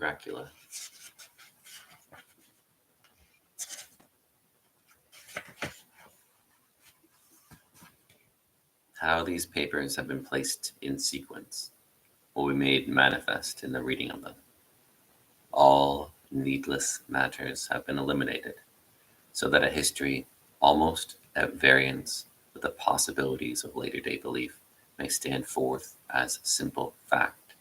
Dracula. How these papers have been placed in sequence will be made manifest in the reading of them. All needless matters have been eliminated, so that a history almost at variance with the possibilities of later day belief may stand forth as simple fact.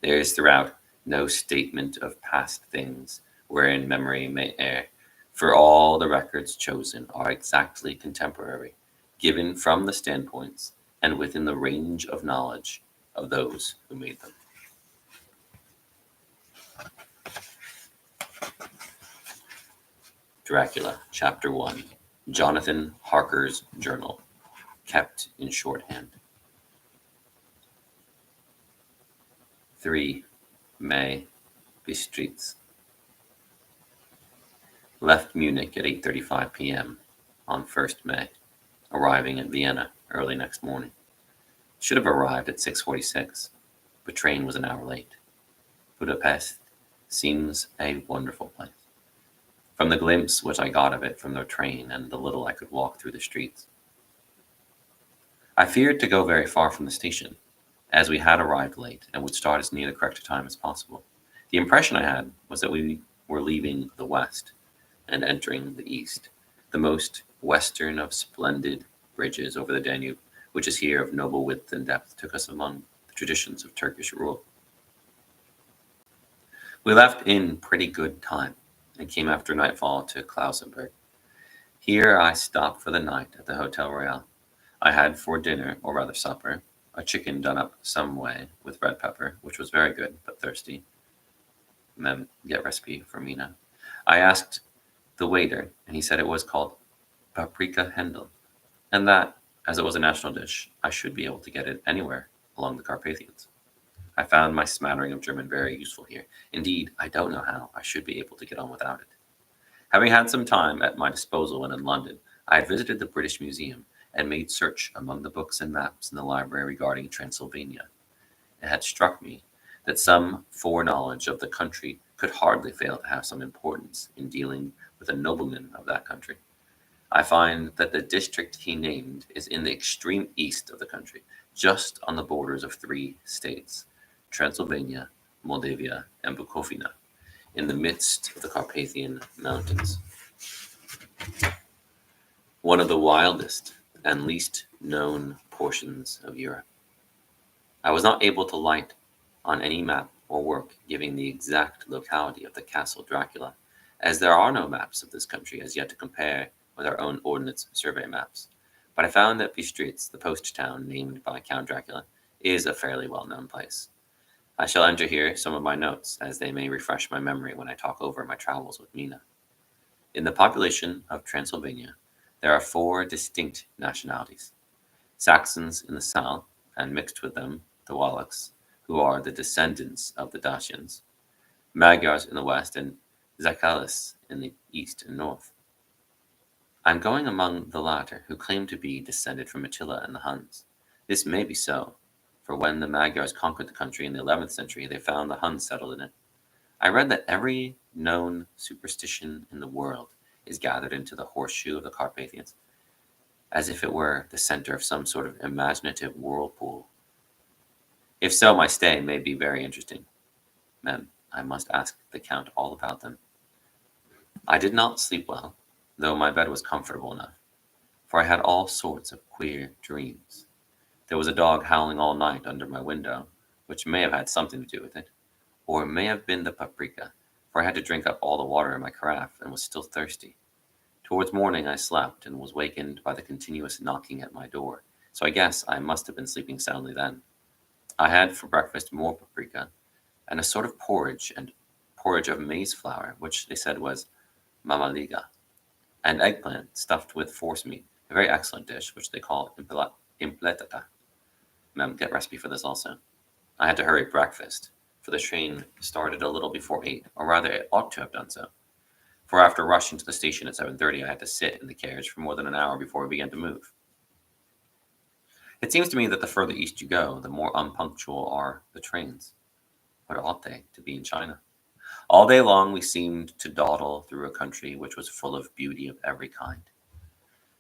There is throughout no statement of past things wherein memory may err, for all the records chosen are exactly contemporary, given from the standpoints and within the range of knowledge of those who made them. Dracula, Chapter 1, Jonathan Harker's Journal, kept in shorthand. 3 May Bistritz. Left Munich at 8:35 p.m. on 1st May, arriving at Vienna early next morning. Should have arrived at 6:46, but train was an hour late. Budapest seems a wonderful place. From the glimpse which I got of it from the train and the little I could walk through the streets. I feared to go very far from the station, as we had arrived late and would start as near the correct time as possible. The impression I had was that we were leaving the west and entering the east, the most western of splendid bridges over the Danube, which is here of noble width and depth, took us among the traditions of Turkish rule. We left in pretty good time and came after nightfall to Klausenburg. Here I stopped for the night at the Hotel Royal. I had for dinner, or rather supper, a chicken done up some way with red pepper, which was very good, but thirsty. Mem, get recipe for Mina. I asked the waiter, and he said it was called paprika Händel, and that, as it was a national dish, I should be able to get it anywhere along the Carpathians. I found my smattering of German very useful here. Indeed, I don't know how I should be able to get on without it. Having had some time at my disposal when in London, I had visited the British Museum and made search among the books and maps in the library regarding Transylvania. It had struck me that some foreknowledge of the country could hardly fail to have some importance in dealing with a nobleman of that country. I find that the district he named is in the extreme east of the country, just on the borders of 3 states, Transylvania, Moldavia, and Bukovina, in the midst of the Carpathian Mountains. One of the wildest and least known portions of Europe. I was not able to light on any map or work giving the exact locality of the Castle Dracula, as there are no maps of this country as yet to compare with our own Ordnance Survey maps. But I found that Bistritz, the post town named by Count Dracula, is a fairly well-known place. I shall enter here some of my notes, as they may refresh my memory when I talk over my travels with Mina. In the population of Transylvania, there are 4 distinct nationalities. Saxons in the south, and mixed with them the Wallachs, who are the descendants of the Dacians, Magyars in the west, and Zakalis in the east and north. I am going among the latter, who claim to be descended from Attila and the Huns. This may be so, for when the Magyars conquered the country in the 11th century, they found the Huns settled in it. I read that every known superstition in the world is gathered into the horseshoe of the Carpathians, as if it were the center of some sort of imaginative whirlpool. If so, my stay may be very interesting. Mem, I must ask the Count all about them. I did not sleep well, though my bed was comfortable enough, for I had all sorts of queer dreams. There was a dog howling all night under my window, which may have had something to do with it, or it may have been the paprika, for I had to drink up all the water in my carafe and was still thirsty. Towards morning I slept and was wakened by the continuous knocking at my door, so I guess I must have been sleeping soundly then. I had for breakfast more paprika and a sort of porridge of maize flour, which they said was mamaliga, and eggplant stuffed with forcemeat, a very excellent dish, which they call impletata. Mem, get recipe for this also. I had to hurry breakfast, for the train started a little before 8, or rather it ought to have done so. For after rushing to the station at 7:30, I had to sit in the carriage for more than an hour before we began to move. It seems to me that the further east you go, the more unpunctual are the trains. What ought they to be in China? All day long we seemed to dawdle through a country which was full of beauty of every kind.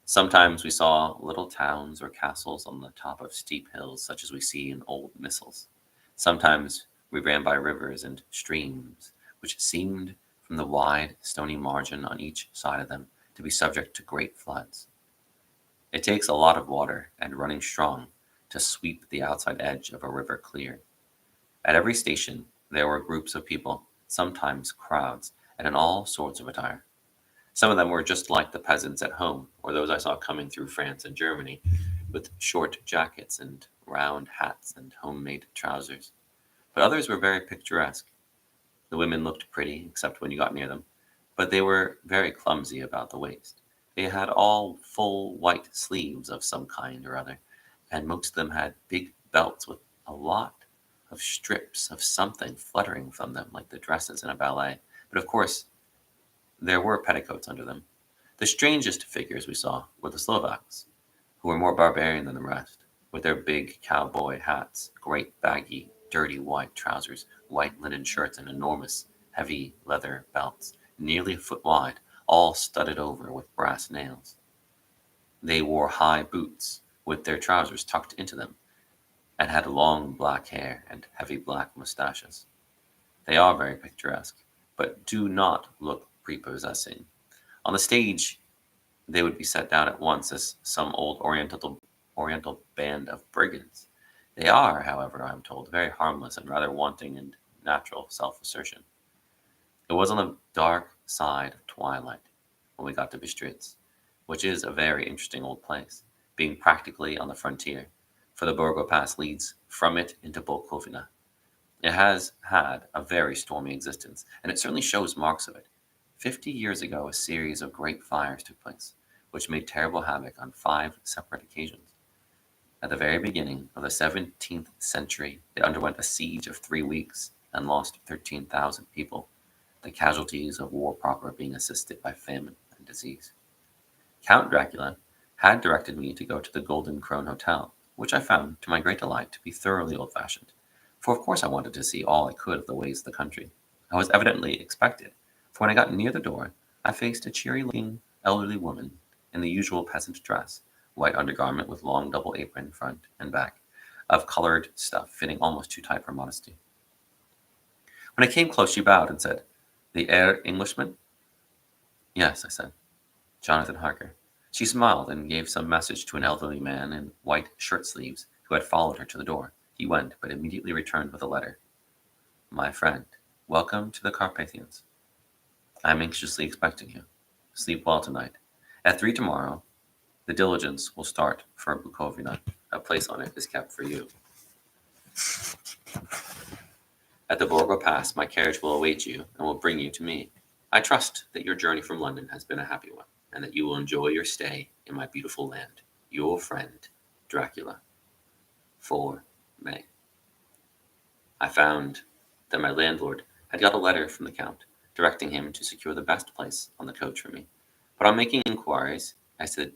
Sometimes we saw little towns or castles on the top of steep hills, such as we see in old missals. Sometimes we ran by rivers and streams, which seemed, from the wide, stony margin on each side of them, to be subject to great floods. It takes a lot of water, and running strong, to sweep the outside edge of a river clear. At every station there were groups of people, sometimes crowds, and in all sorts of attire. Some of them were just like the peasants at home, or those I saw coming through France and Germany, with short jackets and round hats and homemade trousers. But others were very picturesque. The women looked pretty, except when you got near them, but they were very clumsy about the waist. They had all full white sleeves of some kind or other, and most of them had big belts with a lot of strips of something fluttering from them, like the dresses in a ballet. But of course, there were petticoats under them. The strangest figures we saw were the Slovaks, who were more barbarian than the rest, with their big cowboy hats, great baggy, dirty white trousers, white linen shirts, and enormous, heavy leather belts, nearly a foot wide, all studded over with brass nails. They wore high boots, with their trousers tucked into them, and had long black hair and heavy black mustaches. They are very picturesque, but do not look prepossessing. On the stage, they would be set down at once as some old Oriental band of brigands. They are, however, I am told, very harmless and rather wanting in natural self-assertion. It was on the dark side of twilight when we got to Bistritz, which is a very interesting old place, being practically on the frontier, for the Borgo Pass leads from it into Bukovina. It has had a very stormy existence, and it certainly shows marks of it. 50 years ago, a series of great fires took place, which made terrible havoc on 5 separate occasions. At the very beginning of the 17th century, it underwent a siege of 3 weeks and lost 13,000 people, the casualties of war proper being assisted by famine and disease. Count Dracula had directed me to go to the Golden Crone Hotel, which I found, to my great delight, to be thoroughly old-fashioned, for of course I wanted to see all I could of the ways of the country. I was evidently expected, for when I got near the door, I faced a cheery-looking elderly woman in the usual peasant dress, white undergarment with long double apron front and back, of colored stuff fitting almost too tight for modesty. When I came close, she bowed and said, "The Herr Englishman?" "Yes," I said. "Jonathan Harker." She smiled and gave some message to an elderly man in white shirt sleeves who had followed her to the door. He went, but immediately returned with a letter. "My friend, welcome to the Carpathians. I am anxiously expecting you. Sleep well tonight. At 3 tomorrow, the diligence will start for Bukovina. A place on it is kept for you. At the Borgo Pass, my carriage will await you and will bring you to me. I trust that your journey from London has been a happy one, and that you will enjoy your stay in my beautiful land. Your friend, Dracula. 4 May. I found that my landlord had got a letter from the Count, directing him to secure the best place on the coach for me. But on making inquiries as to the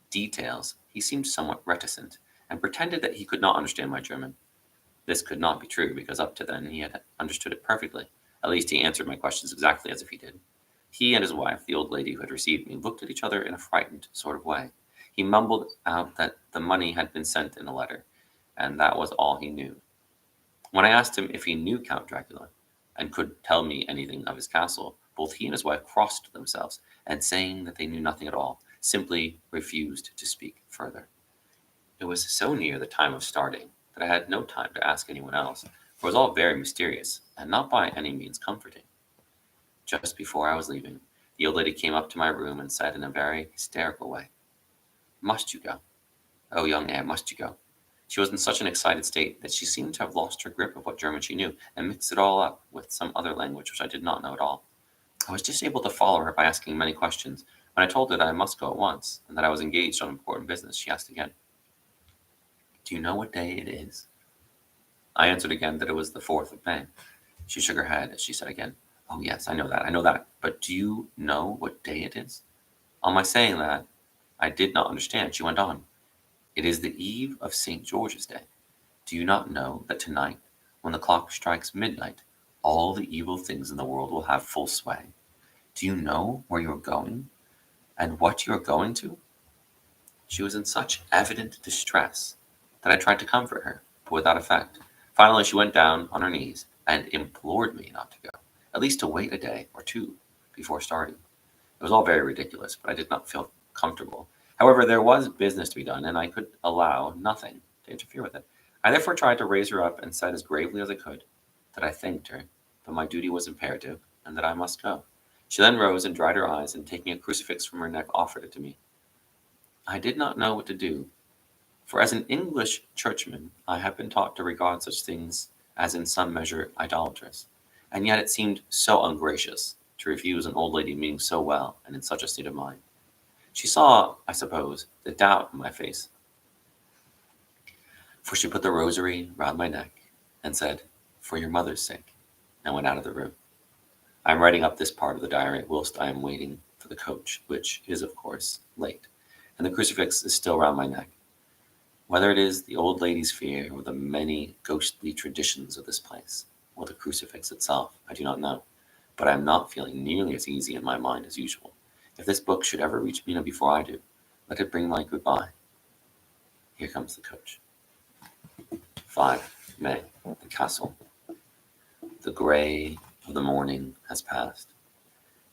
details, he seemed somewhat reticent, and pretended that he could not understand my German. This could not be true, because up to then he had understood it perfectly. At least he answered my questions exactly as if he did. He and his wife, the old lady who had received me, looked at each other in a frightened sort of way. He mumbled out that the money had been sent in a letter, and that was all he knew. When I asked him if he knew Count Dracula, and could tell me anything of his castle, both he and his wife crossed themselves, and saying that they knew nothing at all, simply refused to speak further. It was so near the time of starting that I had no time to ask anyone else, for it was all very mysterious, and not by any means comforting. Just before I was leaving, the old lady came up to my room and said in a very hysterical way, "Must you go? Oh, young Herr, must you go?" She was in such an excited state that she seemed to have lost her grip of what German she knew, and mixed it all up with some other language which I did not know at all. I was just able to follow her by asking many questions. When I told her that I must go at once, and that I was engaged on important business, she asked again, "Do you know what day it is?" I answered again that it was the 4th of May. She shook her head as she said again, "Oh, yes, I know that. But do you know what day it is?" On my saying that I did not understand, she went on, "It is the eve of St. George's Day. Do you not know that tonight, when the clock strikes midnight, all the evil things in the world will have full sway. Do you know where you're going and what you're going to? She was in such evident distress that I tried to comfort her, but without effect. Finally, she went down on her knees and implored me not to go, at least to wait a day or two before starting. It was all very ridiculous, but I did not feel comfortable. However, there was business to be done, and I could allow nothing to interfere with it. I therefore tried to raise her up and said as gravely as I could that I thanked her, but my duty was imperative, and that I must go. She then rose and dried her eyes, and taking a crucifix from her neck, offered it to me. I did not know what to do, for as an English churchman I have been taught to regard such things as in some measure idolatrous, and yet it seemed so ungracious to refuse an old lady meaning so well and in such a state of mind. She saw, I suppose, the doubt in my face, for she put the rosary round my neck and said, "For your mother's sake," and went out of the room. I am writing up this part of the diary whilst I am waiting for the coach, which is, of course, late, and the crucifix is still round my neck. Whether it is the old lady's fear, or the many ghostly traditions of this place, or the crucifix itself, I do not know, but I am not feeling nearly as easy in my mind as usual. If this book should ever reach Mina before I do, let it bring my goodbye. Here comes the coach. 5 May. The castle. The grey of the morning has passed,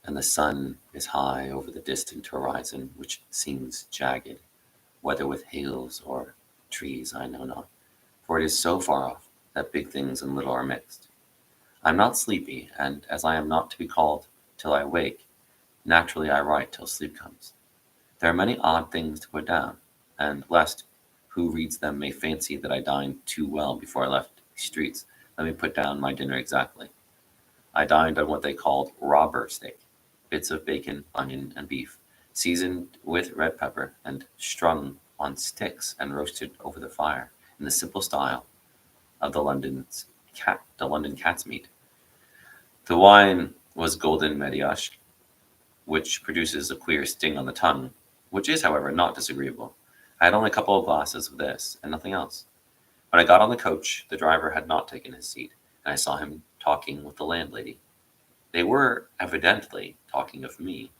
and the sun is high over the distant horizon, which seems jagged, whether with hills or trees I know not, for it is so far off that big things and little are mixed. I am not sleepy, and as I am not to be called till I wake, naturally I write till sleep comes. There are many odd things to put down, and lest who reads them may fancy that I dined too well before I left the streets, let me put down my dinner exactly. I dined on what they called robber steak, bits of bacon, onion, and beef, seasoned with red pepper, and strung on sticks and roasted over the fire, in the simple style of the London cat's meat. The wine was golden Mediasch, which produces a queer sting on the tongue, which is, however, not disagreeable. I had only a couple of glasses of this, and nothing else. When I got on the coach, the driver had not taken his seat, and I saw him talking with the landlady. They were evidently talking of me,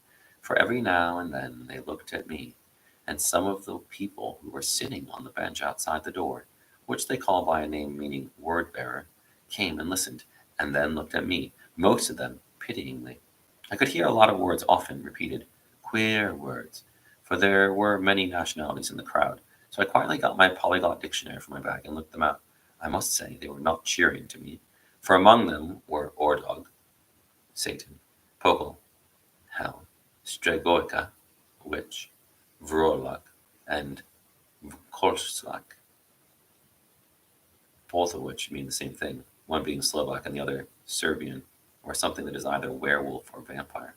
for every now and then they looked at me, and some of the people who were sitting on the bench outside the door, which they call by a name meaning word-bearer, came and listened, and then looked at me, most of them pityingly. I could hear a lot of words often repeated, queer words, for there were many nationalities in the crowd, so I quietly got my polyglot dictionary from my bag and looked them out. I must say they were not cheering to me, for among them were Ordog, Satan, Pogel, Hell, Stregoica, Witch, Vrolak, and Kolslak, both of which mean the same thing, one being Slovak and the other Serbian, or something that is either werewolf or vampire.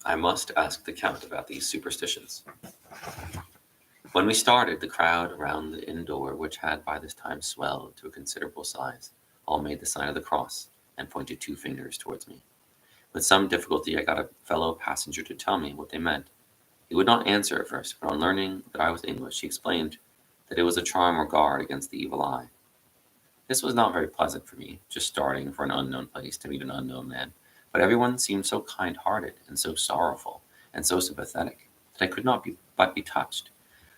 I must ask the Count about these superstitions. When we started, the crowd around the inn door, which had by this time swelled to a considerable size, all made the sign of the cross and pointed 2 fingers towards me. With some difficulty I got a fellow passenger to tell me what they meant. He would not answer at first, but on learning that I was English, he explained that it was a charm or guard against the evil eye. This was not very pleasant for me, just starting for an unknown place to meet an unknown man, but everyone seemed so kind-hearted and so sorrowful and so sympathetic that I could not but be touched.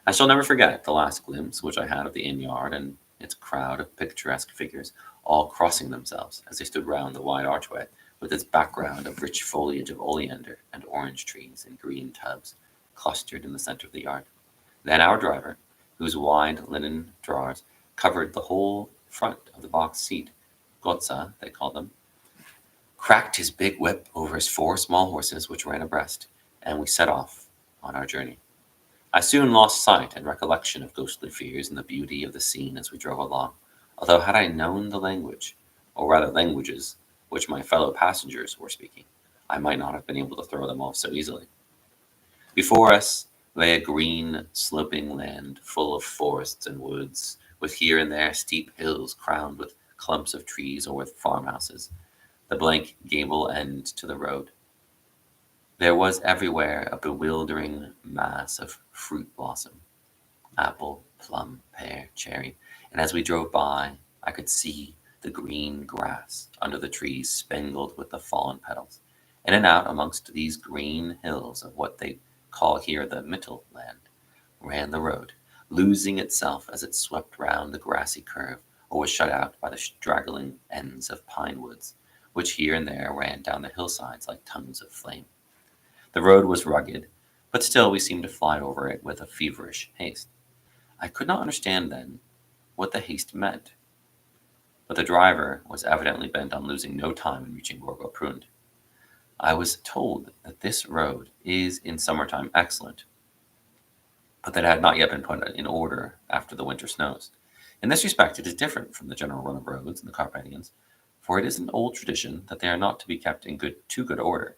I shall never forget the last glimpse which I had of the inn yard and its crowd of picturesque figures, all crossing themselves as they stood round the wide archway, with its background of rich foliage of oleander and orange trees in green tubs, clustered in the centre of the yard. Then our driver, whose wide linen drawers covered the whole front of the box seat, Gotza, they called them, cracked his big whip over his 4 small horses which ran abreast, and we set off on our journey. I soon lost sight and recollection of ghostly fears and the beauty of the scene as we drove along, although had I known the language, or rather languages, which my fellow passengers were speaking, I might not have been able to throw them off so easily. Before us lay a green, sloping land full of forests and woods, with here and there steep hills crowned with clumps of trees or with farmhouses, the blank gable end to the road. There was everywhere a bewildering mass of fruit blossom, apple, plum, pear, cherry, and as we drove by, I could see the green grass under the trees spangled with the fallen petals. In and out amongst these green hills of what they call here the Mittelland ran the road, losing itself as it swept round the grassy curve or was shut out by the straggling ends of pine woods, which here and there ran down the hillsides like tongues of flame. The road was rugged, but still we seemed to fly over it with a feverish haste. I could not understand then what the haste meant, but the driver was evidently bent on losing no time in reaching Borgo Prund. I was told that this road is in summertime excellent, but that it had not yet been put in order after the winter snows. In this respect, it is different from the general run of roads in the Carpathians, for it is an old tradition that they are not to be kept in too good order.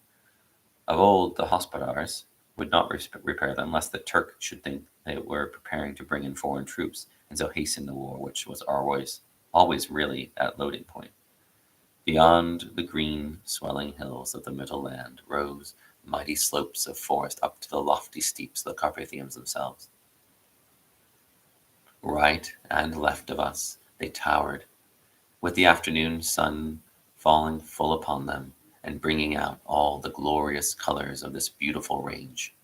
Of old, the hospodars would not repair them, lest the Turk should think they were preparing to bring in foreign troops, and so hasten the war, which was always really at loading point. Beyond the green, swelling hills of the Middle Land rose mighty slopes of forest up to the lofty steeps of the Carpathians themselves. Right and left of us they towered, with the afternoon sun falling full upon them and bringing out all the glorious colors of this beautiful range.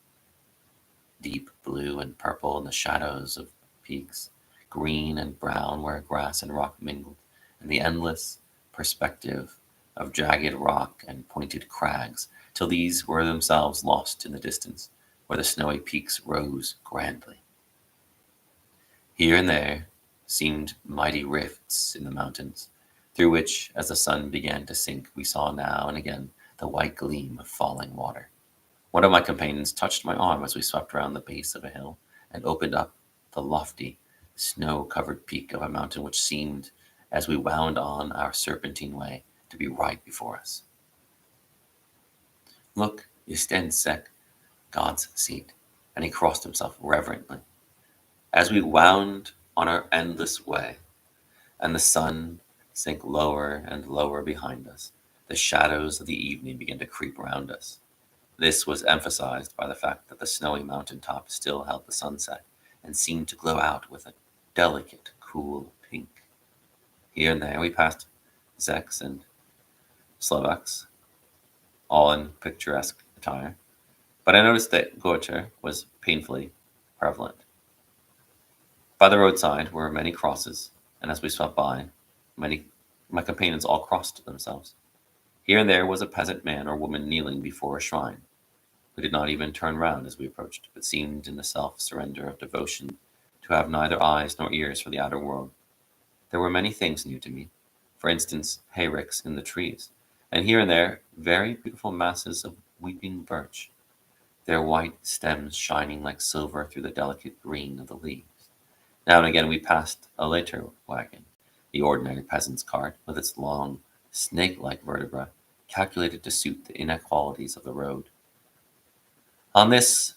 Deep blue and purple in the shadows of peaks, green and brown where grass and rock mingled, and the endless perspective of jagged rock and pointed crags, till these were themselves lost in the distance, where the snowy peaks rose grandly. Here and there seemed mighty rifts in the mountains, through which, as the sun began to sink, we saw now and again the white gleam of falling water. One of my companions touched my arm as we swept round the base of a hill and opened up the lofty, snow-covered peak of a mountain which seemed, as we wound on our serpentine way, to be right before us. Look, Istensek, God's seat, and he crossed himself reverently. As we wound on our endless way, and the sun sank lower and lower behind us, the shadows of the evening began to creep round us. This was emphasized by the fact that the snowy mountain top still held the sunset, and seemed to glow out with a delicate, cool pink. Here and there we passed Czechs and Slovaks, all in picturesque attire, but I noticed that Goiter was painfully prevalent. By the roadside were many crosses, and as we swept by, my companions all crossed themselves. Here and there was a peasant man or woman kneeling before a shrine, who did not even turn round as we approached, but seemed in the self-surrender of devotion to have neither eyes nor ears for the outer world. There were many things new to me, for instance, hayricks in the trees, and here and there very beautiful masses of weeping birch, their white stems shining like silver through the delicate green of the leaves. Now and again we passed a later wagon, the ordinary peasant's cart, with its long, snake-like vertebra, calculated to suit the inequalities of the road. On this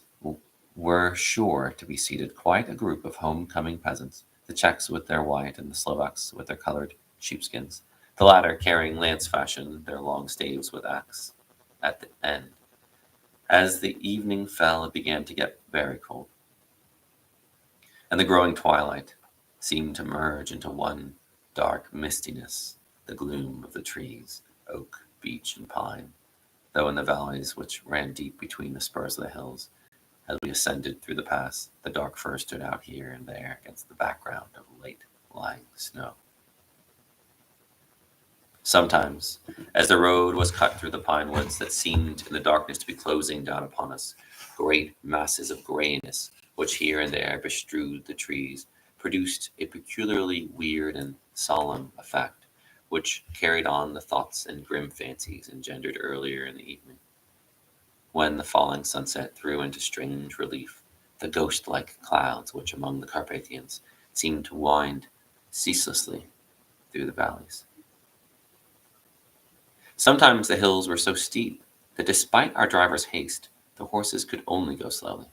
were sure to be seated quite a group of home-coming peasants, the Czechs with their white and the Slovaks with their colored sheepskins, the latter carrying lance-fashion their long staves with axe at the end. As the evening fell, it began to get very cold, and the growing twilight seemed to merge into one dark mistiness, the gloom of the trees, oak, beech, and pine, though in the valleys which ran deep between the spurs of the hills, as we ascended through the pass, the dark firs stood out here and there against the background of late-lying snow. Sometimes, as the road was cut through the pine woods that seemed in the darkness to be closing down upon us, great masses of grayness, which here and there bestrewed the trees, produced a peculiarly weird and solemn effect, which carried on the thoughts and grim fancies engendered earlier in the evening, when the falling sunset threw into strange relief the ghost-like clouds which among the Carpathians seemed to wind ceaselessly through the valleys. Sometimes the hills were so steep that despite our driver's haste, the horses could only go slowly.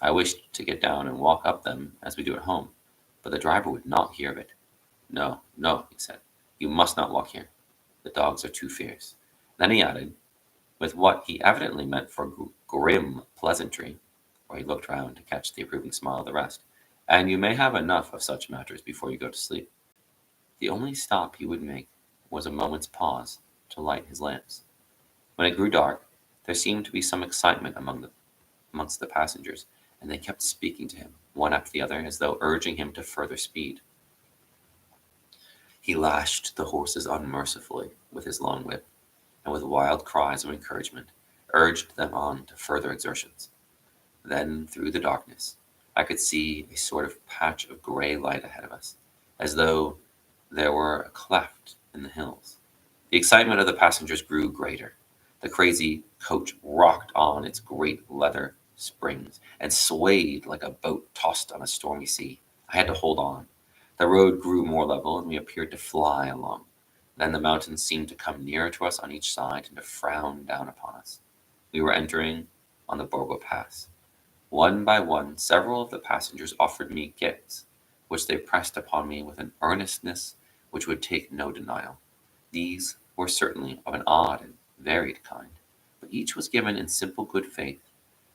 I wished to get down and walk up them as we do at home, but the driver would not hear of it. No, no, he said, you must not walk here. The dogs are too fierce. Then he added, with what he evidently meant for grim pleasantry, or he looked round to catch the approving smile of the rest, and you may have enough of such matters before you go to sleep. The only stop he would make was a moment's pause to light his lamps. When it grew dark, there seemed to be some excitement amongst the passengers, and they kept speaking to him, one after the other, as though urging him to further speed. He lashed the horses unmercifully with his long whip, and with wild cries of encouragement, urged them on to further exertions. Then, through the darkness, I could see a sort of patch of gray light ahead of us, as though there were a cleft in the hills. The excitement of the passengers grew greater. The crazy coach rocked on its great leather springs and swayed like a boat tossed on a stormy sea. I had to hold on. The road grew more level, and we appeared to fly along. Then the mountains seemed to come nearer to us on each side and to frown down upon us. We were entering on the Borgo Pass. One by one, several of the passengers offered me gifts, which they pressed upon me with an earnestness which would take no denial. These were certainly of an odd and varied kind, but each was given in simple good faith,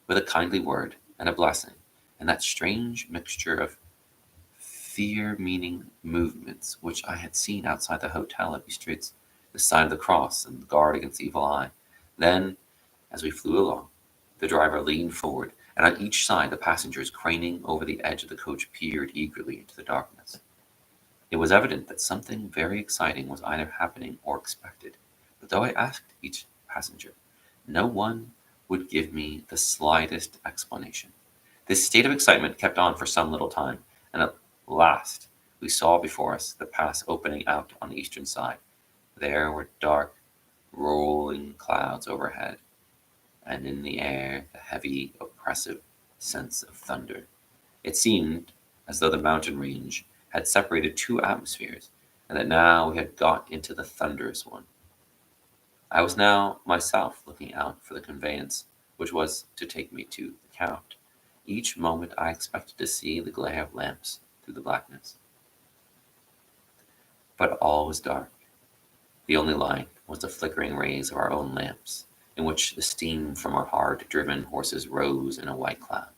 with a kindly word and a blessing, and that strange mixture of fear-meaning movements which I had seen outside the hotel at Bistritz, the sign of the cross and the guard against the evil eye. Then, as we flew along, the driver leaned forward, and on each side the passengers, craning over the edge of the coach, peered eagerly into the darkness. It was evident that something very exciting was either happening or expected, but though I asked each passenger, no one would give me the slightest explanation. This state of excitement kept on for some little time, and at last we saw before us the pass opening out on the eastern side. There were dark, rolling clouds overhead, and in the air the heavy, oppressive sense of thunder. It seemed as though the mountain range had separated two atmospheres, and that now we had got into the thunderous one. I was now myself looking out for the conveyance which was to take me to the Count. Each moment I expected to see the glare of lamps through the blackness. But all was dark. The only light was the flickering rays of our own lamps, in which the steam from our hard-driven horses rose in a white cloud.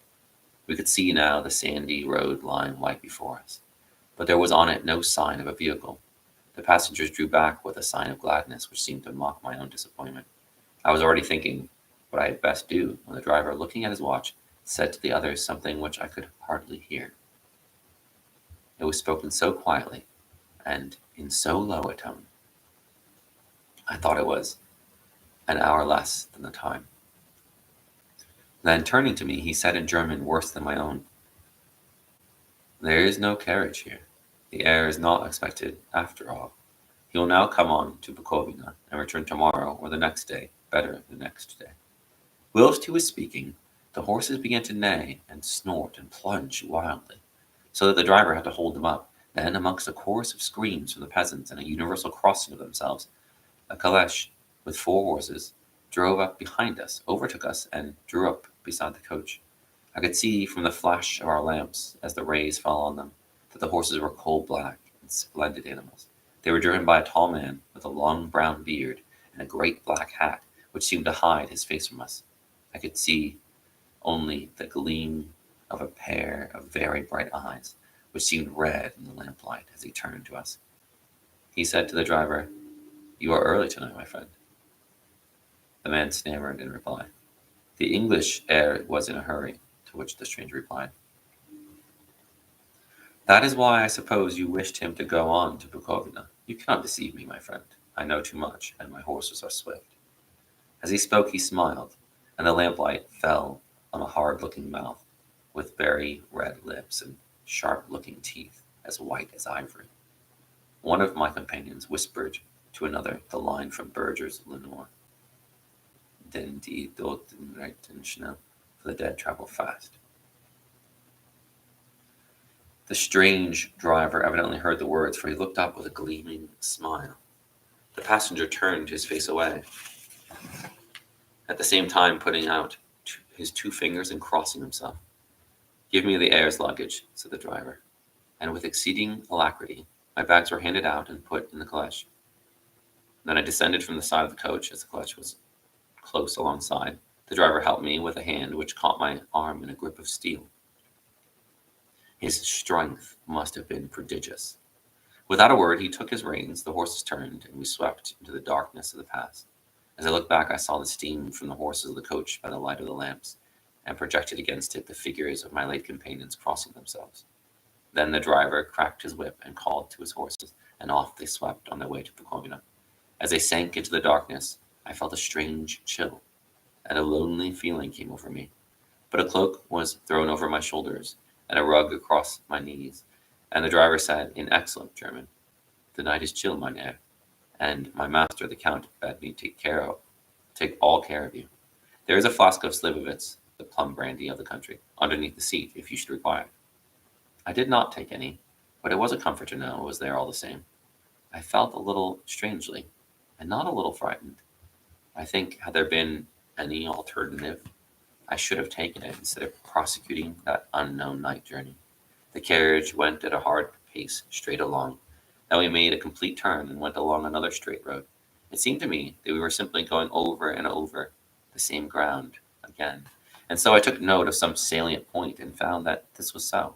We could see now the sandy road lying white before us, but there was on it no sign of a vehicle. The passengers drew back with a sign of gladness which seemed to mock my own disappointment. I was already thinking what I had best do, when the driver, looking at his watch, said to the others something which I could hardly hear. It was spoken so quietly, and in so low a tone, I thought it was an hour less than the time. Then, turning to me, he said in German worse than my own, "There is no carriage here. The heir is not expected, after all. He will now come on to Bukovina, and return tomorrow or the next day, better the next day." Whilst he was speaking, the horses began to neigh and snort and plunge wildly, so that the driver had to hold them up. Then, amongst a chorus of screams from the peasants and a universal crossing of themselves, a caleche with 4 horses drove up behind us, overtook us, and drew up beside the coach. I could see from the flash of our lamps, as the rays fell on them, that the horses were coal-black and splendid animals. They were driven by a tall man with a long brown beard and a great black hat, which seemed to hide his face from us. I could see only the gleam of a pair of very bright eyes, which seemed red in the lamplight as he turned to us. He said to the driver, "You are early tonight, my friend." The man stammered in reply. The English heir was in a hurry, to which the stranger replied, "That is why I suppose you wished him to go on to Bukovina. You cannot deceive me, my friend. I know too much, and my horses are swift." As he spoke, he smiled, and the lamplight fell on a hard-looking mouth, with very red lips and sharp-looking teeth, as white as ivory. One of my companions whispered to another the line from Berger's Lenore, "Den die Toten reiten schnell," for the dead travel fast. The strange driver evidently heard the words, for he looked up with a gleaming smile. The passenger turned his face away, at the same time putting out his 2 fingers and crossing himself. "Give me the heir's luggage," said the driver, and with exceeding alacrity my bags were handed out and put in the caleche. Then I descended from the side of the coach, as the caleche was close alongside. The driver helped me with a hand which caught my arm in a grip of steel. His strength must have been prodigious, Without a word, he took his reins, the horses turned, and we swept into the darkness of the pass. As I looked back, I saw the steam from the horses of the coach by the light of the lamps, and projected against it the figures of my late companions crossing themselves. Then the driver cracked his whip and called to his horses, and off they swept on their way to Bukovina. As they sank into the darkness, I felt a strange chill, and a lonely feeling came over me. But a cloak was thrown over my shoulders, and a rug across my knees, and the driver said in excellent German, "The night is chill, mynheer, and my master the count bade me take all care of you. There is a flask of Slivovitz, the plum brandy of the country, underneath the seat if you should require it." I did not take any, but it was a comfort to know it was there all the same. I felt a little strangely, and not a little frightened. I think had there been any alternative, I should have taken it instead of prosecuting that unknown night journey. The carriage went at a hard pace straight along. Then we made a complete turn and went along another straight road. It seemed to me that we were simply going over and over the same ground again, and so I took note of some salient point and found that this was so.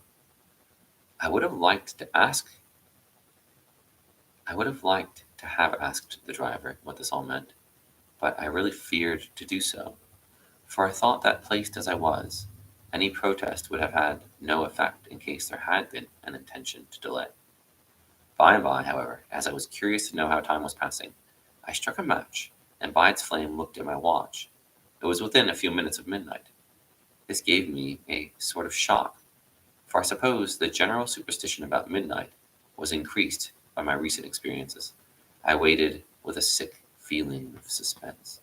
I would have liked to ask I would have liked to have asked the driver what this all meant, but I really feared to do so, for I thought that placed as I was, any protest would have had no effect in case there had been an intention to delay. By and by, however, as I was curious to know how time was passing, I struck a match, and by its flame looked at my watch. It was within a few minutes of midnight. This gave me a sort of shock, for I suppose the general superstition about midnight was increased by my recent experiences. I waited with a sick feeling of suspense.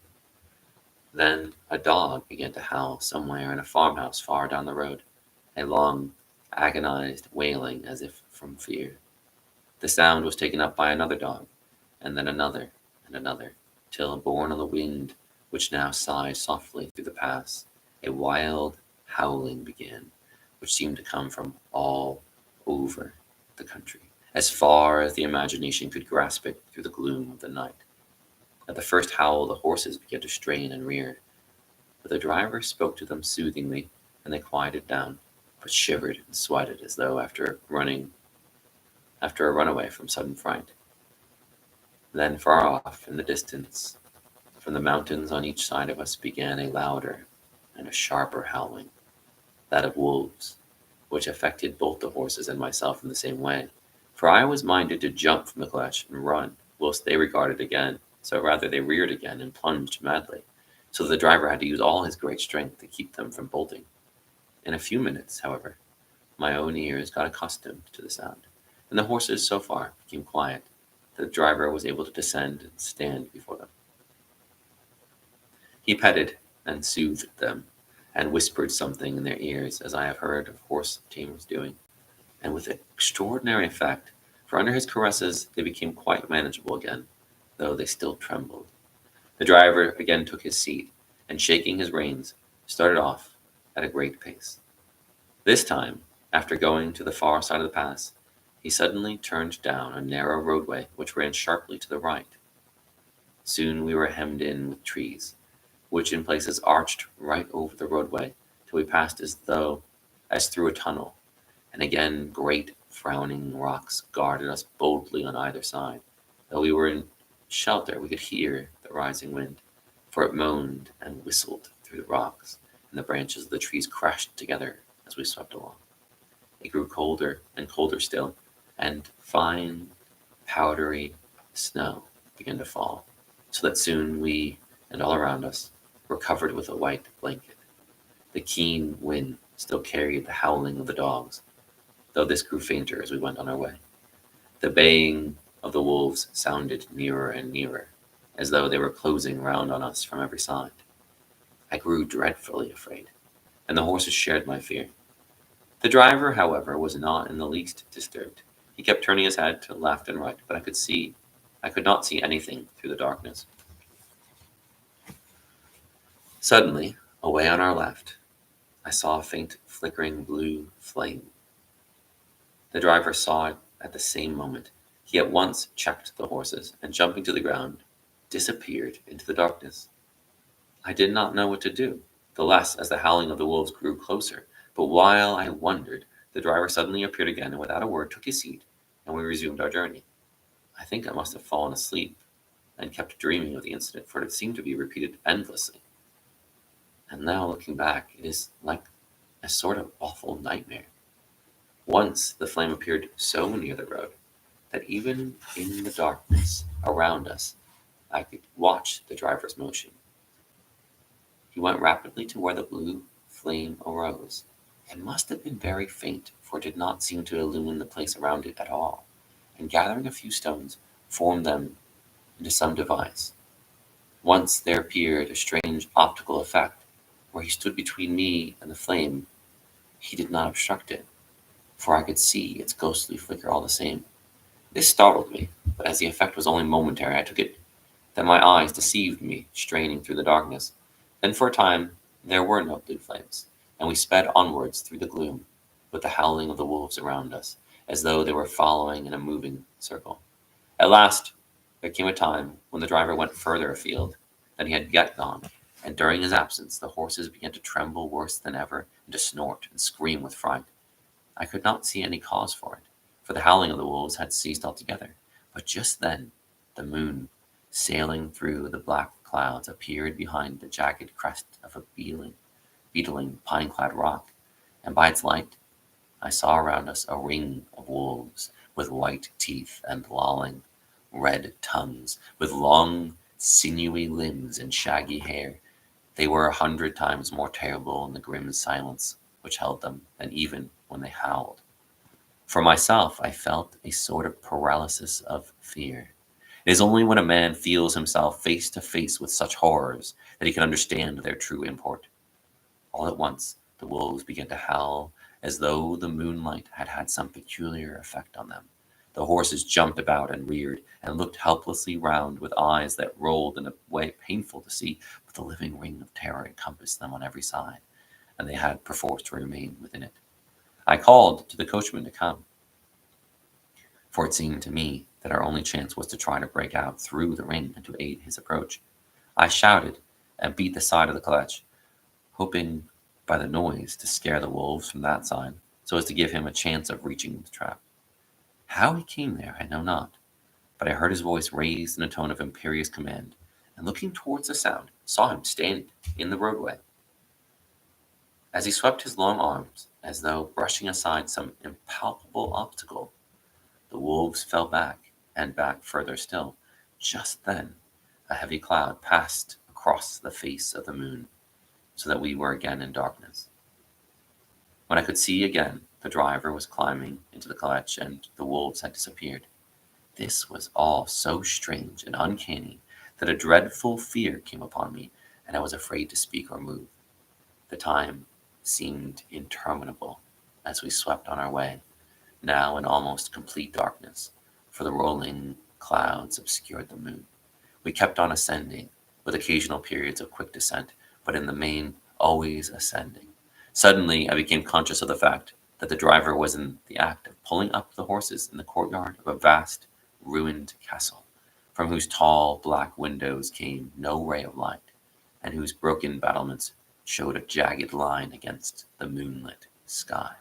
Then a dog began to howl somewhere in a farmhouse far down the road, a long, agonized wailing as if from fear. The sound was taken up by another dog, and then another, and another, till, borne on the wind, which now sighed softly through the pass, a wild howling began, which seemed to come from all over the country, as far as the imagination could grasp it through the gloom of the night. At the first howl, the horses began to strain and rear, but the driver spoke to them soothingly, and they quieted down, but shivered and sweated as though after a runaway from sudden fright. Then far off in the distance, from the mountains on each side of us, began a louder and a sharper howling, that of wolves, which affected both the horses and myself in the same way, for I was minded to jump from the cleche and run, whilst they regarded again, so rather they reared again and plunged madly, so that the driver had to use all his great strength to keep them from bolting. In a few minutes, however, my own ears got accustomed to the sound, and the horses so far became quiet that the driver was able to descend and stand before them. He petted and soothed them, and whispered something in their ears, as I have heard of horse tamers doing, and with extraordinary effect, for under his caresses they became quite manageable again, though they still trembled. The driver again took his seat, and shaking his reins, started off at a great pace. This time, after going to the far side of the pass, he suddenly turned down a narrow roadway which ran sharply to the right. Soon we were hemmed in with trees, which in places arched right over the roadway till we passed as through a tunnel, and again great frowning rocks guarded us boldly on either side. Though we were in shelter, we could hear the rising wind, for it moaned and whistled through the rocks, and the branches of the trees crashed together as we swept along. It grew colder and colder still, and fine, powdery snow began to fall, so that soon we, and all around us, were covered with a white blanket. The keen wind still carried the howling of the dogs, though this grew fainter as we went on our way. The baying of the wolves sounded nearer and nearer, as though they were closing round on us from every side. I grew dreadfully afraid, and the horses shared my fear. The driver, however, was not in the least disturbed. He kept turning his head to left and right, but I could not see anything through the darkness. Suddenly, away on our left, I saw a faint flickering blue flame. The driver saw it at the same moment. He at once checked the horses, and jumping to the ground, disappeared into the darkness. I did not know what to do, the less as the howling of the wolves grew closer, but while I wondered, the driver suddenly appeared again, and without a word took his seat, and we resumed our journey. I think I must have fallen asleep and kept dreaming of the incident, for it seemed to be repeated endlessly. And now, looking back, it is like a sort of awful nightmare. Once the flame appeared so near the road that even in the darkness around us, I could watch the driver's motion. He went rapidly to where the blue flame arose. It must have been very faint, for it did not seem to illumine the place around it at all, and gathering a few stones, formed them into some device. Once there appeared a strange optical effect, where he stood between me and the flame. He did not obstruct it, for I could see its ghostly flicker all the same. This startled me, but as the effect was only momentary, I took it that my eyes deceived me, straining through the darkness. Then for a time there were no blue flames, and we sped onwards through the gloom, with the howling of the wolves around us, as though they were following in a moving circle. At last there came a time when the driver went further afield than he had yet gone, and during his absence the horses began to tremble worse than ever, and to snort and scream with fright. I could not see any cause for it, for the howling of the wolves had ceased altogether. But just then the moon, sailing through the black clouds, appeared behind the jagged crest of a beetling pine-clad rock, and by its light I saw around us a ring of wolves, with white teeth and lolling red tongues, with long sinewy limbs and shaggy hair. They were 100 times more terrible in the grim silence which held them than even when they howled. For myself, I felt a sort of paralysis of fear. It is only when a man feels himself face to face with such horrors that he can understand their true import. All at once, the wolves began to howl as though the moonlight had had some peculiar effect on them. The horses jumped about and reared, and looked helplessly round with eyes that rolled in a way painful to see, but the living ring of terror encompassed them on every side, and they had perforce to remain within it. I called to the coachman to come, for it seemed to me that our only chance was to try to break out through the ring and to aid his approach. I shouted and beat the side of the clutch, hoping by the noise to scare the wolves from that side, so as to give him a chance of reaching the trap. How he came there I know not, but I heard his voice raised in a tone of imperious command, and looking towards the sound, saw him stand in the roadway. As he swept his long arms, as though brushing aside some impalpable obstacle, the wolves fell back, and back further still. Just then a heavy cloud passed across the face of the moon, so that we were again in darkness. When I could see again, the driver was climbing into the clutch, and the wolves had disappeared. This was all so strange and uncanny that a dreadful fear came upon me, and I was afraid to speak or move. The time seemed interminable as we swept on our way, now in almost complete darkness, for the rolling clouds obscured the moon. We kept on ascending, with occasional periods of quick descent, but in the main always ascending. Suddenly I became conscious of the fact that the driver was in the act of pulling up the horses in the courtyard of a vast, ruined castle, from whose tall black windows came no ray of light, and whose broken battlements showed a jagged line against the moonlit sky.